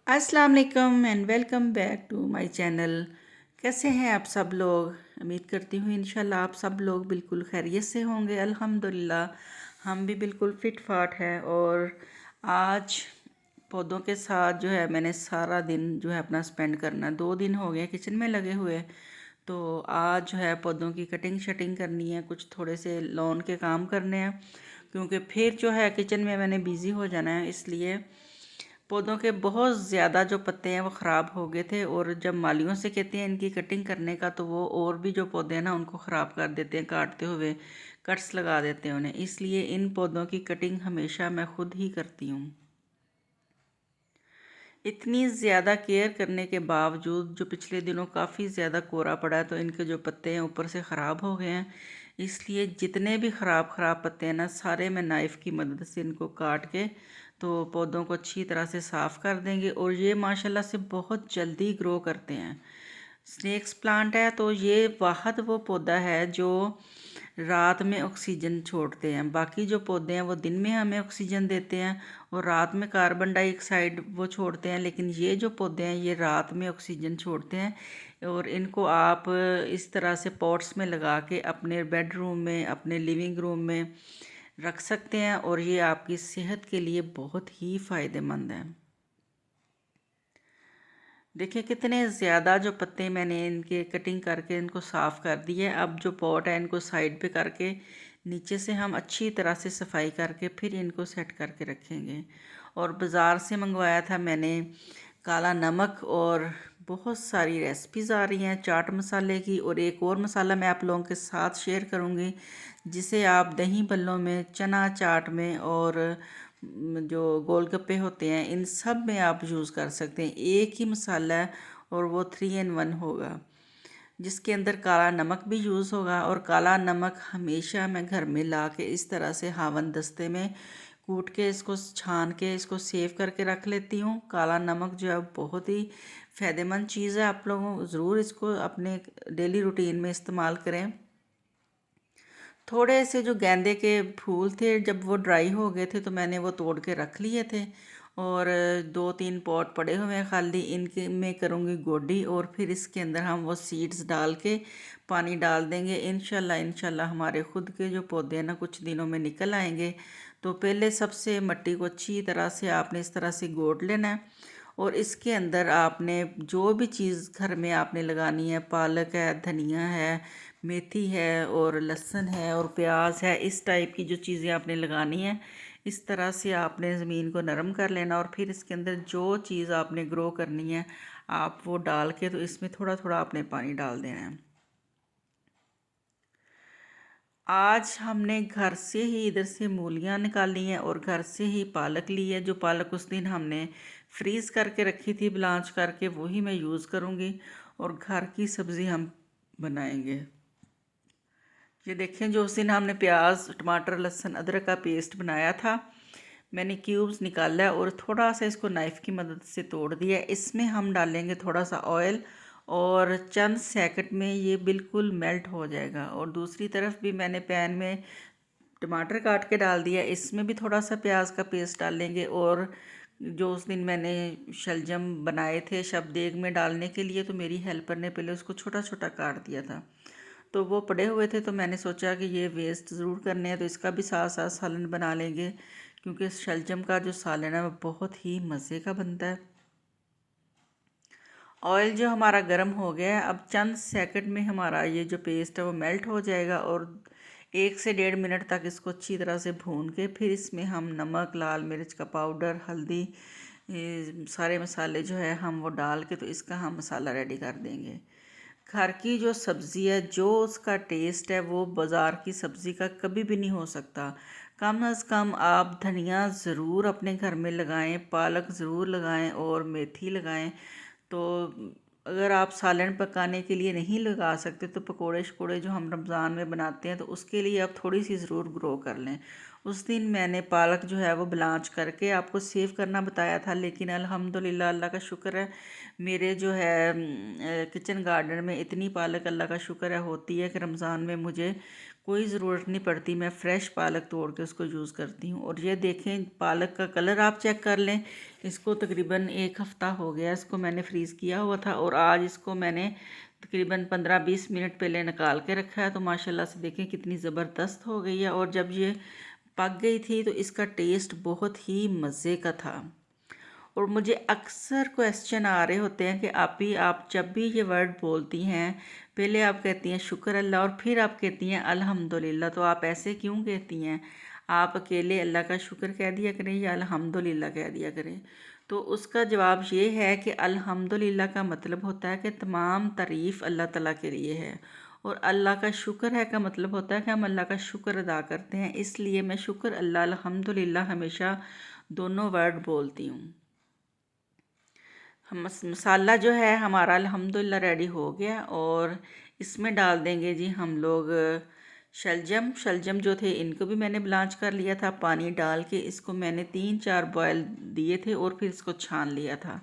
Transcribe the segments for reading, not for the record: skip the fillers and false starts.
अस्सलाम वालेकुम and welcome back to my channel. कैसे हैं आप सब लोग। उम्मीद करती हूँ इंशाल्लाह आप सब लोग बिल्कुल खैरियत से होंगे। अल्हम्दुलिल्लाह हम भी बिल्कुल फिट फाट है। और आज पौधों के साथ जो है मैंने सारा दिन जो है अपना स्पेंड करना, 2 दिन हो गए किचन में लगे हुए। तो आज जो है पौधों की कटिंग शटिंग करनी है, कुछ थोड़े से लॉन के काम करने हैं, क्योंकि फिर जो है किचन में मैंने बिज़ी हो जाना है। इसलिए पौधों के बहुत ज़्यादा जो पत्ते हैं वो ख़राब हो गए थे, और जब मालियों से कहते हैं इनकी कटिंग करने का तो वो और भी जो पौधे हैं ना उनको ख़राब कर देते हैं, काटते हुए कट्स लगा देते हैं उन्हें। इसलिए इन पौधों की कटिंग हमेशा मैं खुद ही करती हूँ। इतनी ज़्यादा केयर करने के बावजूद जो पिछले दिनों काफ़ी ज़्यादा कोहरा पड़ा है, तो इनके जो पत्ते हैं ऊपर से ख़राब हो गए हैं। इसलिए जितने भी ख़राब ख़राब पत्ते हैं ना, सारे मैं नाइफ़ की मदद से इनको काट के तो पौधों को अच्छी तरह से साफ़ कर देंगे। और ये माशाल्लाह से बहुत जल्दी ग्रो करते हैं। स्नेक्स प्लांट है तो ये वाहद वो पौधा है जो रात में ऑक्सीजन छोड़ते हैं। बाकी जो पौधे हैं वो दिन में हमें ऑक्सीजन देते हैं और रात में कार्बन डाइऑक्साइड वो छोड़ते हैं, लेकिन ये जो पौधे हैं ये रात में ऑक्सीजन छोड़ते हैं। और इनको आप इस तरह से पॉट्स में लगा के अपने बेडरूम में, अपने लिविंग रूम में रख सकते हैं, और ये आपकी सेहत के लिए बहुत ही फ़ायदेमंद है। देखिए कितने ज़्यादा जो पत्ते मैंने इनके कटिंग करके इनको साफ़ कर दिए। अब जो पॉट है इनको साइड पे करके नीचे से हम अच्छी तरह से सफाई करके फिर इनको सेट करके रखेंगे। और बाज़ार से मंगवाया था मैंने काला नमक, और बहुत सारी रेसिपीज़ आ रही हैं चाट मसाले की, और एक और मसाला मैं आप लोगों के साथ शेयर करूँगी जिसे आप दही बल्लों में, चना चाट में, और जो गोलगप्पे होते हैं इन सब में आप यूज़ कर सकते हैं। एक ही मसाला है और वो 3 in 1 होगा, जिसके अंदर काला नमक भी यूज़ होगा। और काला नमक हमेशा मैं घर में ला के इस तरह से हावन दस्ते में कूट के इसको छान के इसको सेव करके रख लेती हूँ। काला नमक जो है बहुत ही फ़ायदेमंद चीज़ है। आप लोगों ज़रूर इसको अपने डेली रूटीन में इस्तेमाल करें। थोड़े से जो गेंदे के फूल थे जब वो ड्राई हो गए थे तो मैंने वो तोड़ के रख लिए थे। और 2-3 पॉट पड़े हुए हैं खाली, इनके में करूँगी गोडी, और फिर इसके अंदर हम वो सीड्स डाल के पानी डाल देंगे। इंशाल्लाह इंशाल्लाह हमारे खुद के जो पौधे हैं ना कुछ दिनों में निकल आएंगे। तो पहले सबसे मिट्टी को अच्छी तरह से आपने इस तरह से गोद लेना है, और इसके अंदर आपने जो भी चीज़ घर में आपने लगानी है, पालक है, धनिया है, मेथी है, और लहसुन है, और प्याज है, इस टाइप की जो चीज़ें आपने लगानी है, इस तरह से आपने ज़मीन को नरम कर लेना। और फिर इसके अंदर जो चीज़ आपने ग्रो करनी है आप वो डाल के तो इसमें थोड़ा थोड़ा आपने पानी डाल देना है। आज हमने घर से ही इधर से मूलियाँ निकाली हैं और घर से ही पालक ली है। जो पालक उस दिन हमने फ्रीज़ करके रखी थी ब्लांच करके, वही मैं यूज़ करूँगी और घर की सब्ज़ी हम बनाएंगे। ये देखें जो उस दिन हमने प्याज, टमाटर, लहसुन, अदरक का पेस्ट बनाया था, मैंने क्यूब्स निकाला है और थोड़ा सा इसको नाइफ़ की मदद से तोड़ दिया है। इसमें हम डालेंगे थोड़ा सा ऑयल, और चंद सेकंड में ये बिल्कुल मेल्ट हो जाएगा। और दूसरी तरफ भी मैंने पैन में टमाटर काट के डाल दिया, इसमें भी थोड़ा सा प्याज का पेस्ट डालेंगे। और जो उस दिन मैंने शलजम बनाए थे शबदेग में डालने के लिए, तो मेरी हेल्पर ने पहले उसको छोटा छोटा काट दिया था, तो वो पड़े हुए थे, तो मैंने सोचा कि ये वेस्ट ज़रूर करने हैं तो इसका भी साथ साथ सालन बना लेंगे, क्योंकि शलजम का जो सालन है वो बहुत ही मज़े का बनता है। ऑयल जो हमारा गर्म हो गया है, अब चंद सेकंड में हमारा ये जो पेस्ट है वो मेल्ट हो जाएगा। और 1 से 1.5 मिनट तक इसको अच्छी तरह से भून के फिर इसमें हम नमक, लाल मिर्च का पाउडर, हल्दी, ये सारे मसाले जो है हम वो डाल के तो इसका हम मसाला रेडी कर देंगे। घर की जो सब्ज़ी है जो उसका टेस्ट है वो बाज़ार की सब्ज़ी का कभी भी नहीं हो सकता। कम अज़ कम आप धनिया ज़रूर अपने घर में लगाएं, पालक ज़रूर लगाएं, और मेथी लगाएं। तो अगर आप सालन पकाने के लिए नहीं लगा सकते तो पकोड़े शकोड़े जो हम रमज़ान में बनाते हैं तो उसके लिए आप थोड़ी सी ज़रूर ग्रो कर लें। उस दिन मैंने पालक जो है वो ब्लांच करके आपको सेव करना बताया था, लेकिन अल्हम्दुलिल्लाह अल्लाह का शुक्र है मेरे जो है किचन गार्डन में इतनी पालक अल्लाह का शुक्र है होती है कि रमज़ान में मुझे कोई ज़रूरत नहीं पड़ती, मैं फ़्रेश पालक तोड़ के उसको यूज़ करती हूँ। और ये देखें पालक का कलर आप चेक कर लें, इसको तकरीबन 1 हफ़्ता हो गया, इसको मैंने फ्रीज़ किया हुआ था और आज इसको मैंने तकरीबन 15-20 मिनट पहले निकाल के रखा है। तो माशाल्लाह से देखें कितनी ज़बरदस्त हो गई है। और जब ये पक गई थी तो इसका टेस्ट बहुत ही मज़े का था। और मुझे अक्सर क्वेश्चन आ रहे होते हैं कि आप जब भी ये वर्ड बोलती हैं, पहले आप कहती हैं शुक्र अल्लाह और फिर आप कहती हैं अल्हम्दुलिल्लाह, तो आप ऐसे क्यों कहती हैं? आप अकेले अल्लाह का शुक्र कह दिया करें या अल्हम्दुलिल्लाह कह दिया करें। तो उसका जवाब ये है कि अल्हम्दुलिल्लाह का मतलब होता है कि तमाम तारीफ़ अल्लाह ताला के लिए है, और अल्लाह का शुक्र है का मतलब होता है कि हम अल्लाह का शुक्र अदा करते हैं। इसलिए मैं शुक्र अल्लाह अल्हम्दुलिल्लाह हमेशा दोनों वर्ड बोलती हूँ। हम मसाला जो है हमारा अल्हम्दुलिल्लाह रेडी हो गया। और इसमें डाल देंगे जी हम लोग शलजम। शलजम जो थे इनको भी मैंने ब्लांच कर लिया था, पानी डाल के इसको मैंने 3-4 बॉयल दिए थे और फिर इसको छान लिया था।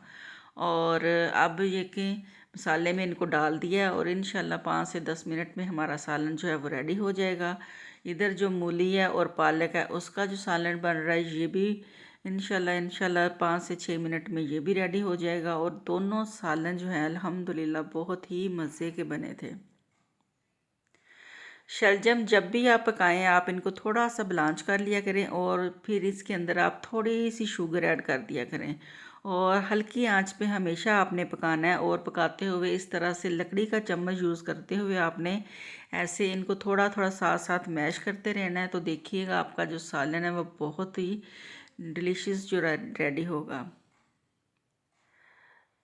और अब ये कि मसाले में इनको डाल दिया और इंशाल्लाह 5 से 10 मिनट में हमारा सालन जो है वो रेडी हो जाएगा। इधर जो मूली है और पालक है उसका जो सालन बन रहा है ये भी इंशाल्लाह 5 से 6 मिनट में ये भी रेडी हो जाएगा। और दोनों सालन जो है अल्हम्दुलिल्लाह बहुत ही मज़े के बने थे। शलजम जब भी आप पकाएं आप इनको थोड़ा सा ब्लांच कर लिया करें और फिर इसके अंदर आप थोड़ी सी शुगर ऐड कर दिया करें और हल्की आंच पे हमेशा आपने पकाना है। और पकाते हुए इस तरह से लकड़ी का चम्मच यूज़ करते हुए आपने ऐसे इनको थोड़ा थोड़ा साथ साथ मैश करते रहना है। तो देखिएगा आपका जो सालन है वो बहुत ही डिलीशियस जो रेडी होगा।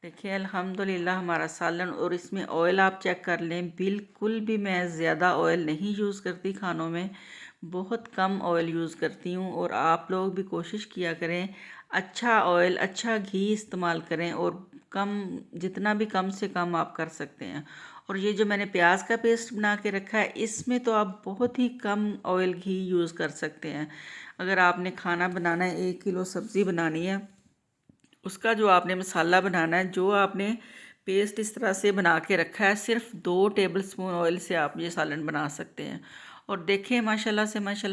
देखिए अल्हम्दुलिल्लाह हमारा सालन। और इसमें ऑयल आप चेक कर लें, बिल्कुल भी मैं ज़्यादा ऑयल नहीं यूज़ करती खानों में, बहुत कम ऑयल यूज़ करती हूँ। और आप लोग भी कोशिश किया करें अच्छा ऑयल अच्छा घी इस्तेमाल करें और कम जितना भी कम से कम आप कर सकते हैं। और ये जो मैंने प्याज का पेस्ट बना के रखा है इसमें तो आप बहुत ही कम ऑयल घी यूज़ कर सकते हैं। अगर आपने खाना बनाना है 1 किलो सब्ज़ी बनानी है, उसका जो आपने मसाला बनाना है, जो आपने पेस्ट इस तरह से बना के रखा है, सिर्फ 2 टेबलस्पून ऑयल से आप ये सालन बना सकते हैं। और देखें माशाल्लाह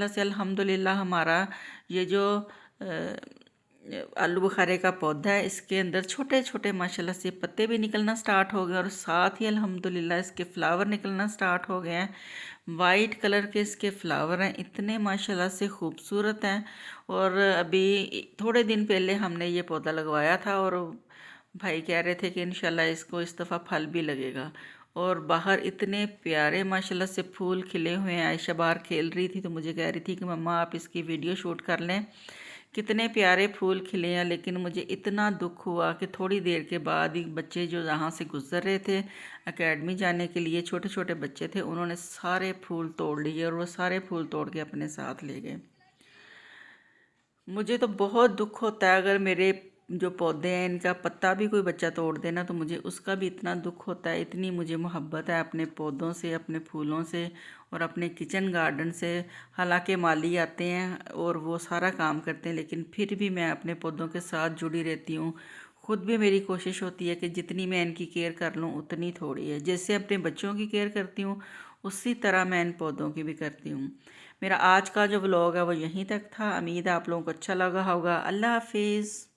से अल्हम्दुलिल्लाह हमारा ये जो आलू बुखारे का पौधा है इसके अंदर छोटे छोटे माशाल्लाह से पत्ते भी निकलना स्टार्ट हो गए और साथ ही अल्हम्दुलिल्लाह इसके फ्लावर निकलना स्टार्ट हो गए हैं। वाइट कलर के इसके फ्लावर हैं, इतने माशाल्लाह से खूबसूरत हैं। और अभी थोड़े दिन पहले हमने ये पौधा लगवाया था और भाई कह रहे थे कि इंशाल्लाह इसको इस दफ़ा फल भी लगेगा। और बाहर इतने प्यारे माशाल्लाह से फूल खिले हुए हैं। आयशा बाहर खेल रही थी तो मुझे कह रही थी कि मम्मा आप इसकी वीडियो शूट कर लें, कितने प्यारे फूल खिले हैं। लेकिन मुझे इतना दुख हुआ कि थोड़ी देर के बाद ही बच्चे जो यहाँ से गुजर रहे थे एकेडमी जाने के लिए, छोटे छोटे बच्चे थे, उन्होंने सारे फूल तोड़ लिए और वो सारे फूल तोड़ के अपने साथ ले गए। मुझे तो बहुत दुख होता है अगर मेरे जो पौधे हैं इनका पत्ता भी कोई बच्चा तोड़ देना तो मुझे उसका भी इतना दुख होता है। इतनी मुझे मोहब्बत है अपने पौधों से, अपने फूलों से और अपने किचन गार्डन से। हालांकि माली आते हैं और वो सारा काम करते हैं लेकिन फिर भी मैं अपने पौधों के साथ जुड़ी रहती हूँ। खुद भी मेरी कोशिश होती है कि जितनी मैं इनकी केयर कर लूँ उतनी थोड़ी है। जैसे अपने बच्चों की केयर करती हूँ उसी तरह मैं इन पौधों की भी करती हूँ। मेरा आज का जो व्लॉग है वो यहीं तक था। उम्मीद है आप लोगों को अच्छा लगा होगा। अल्लाह हाफिज़।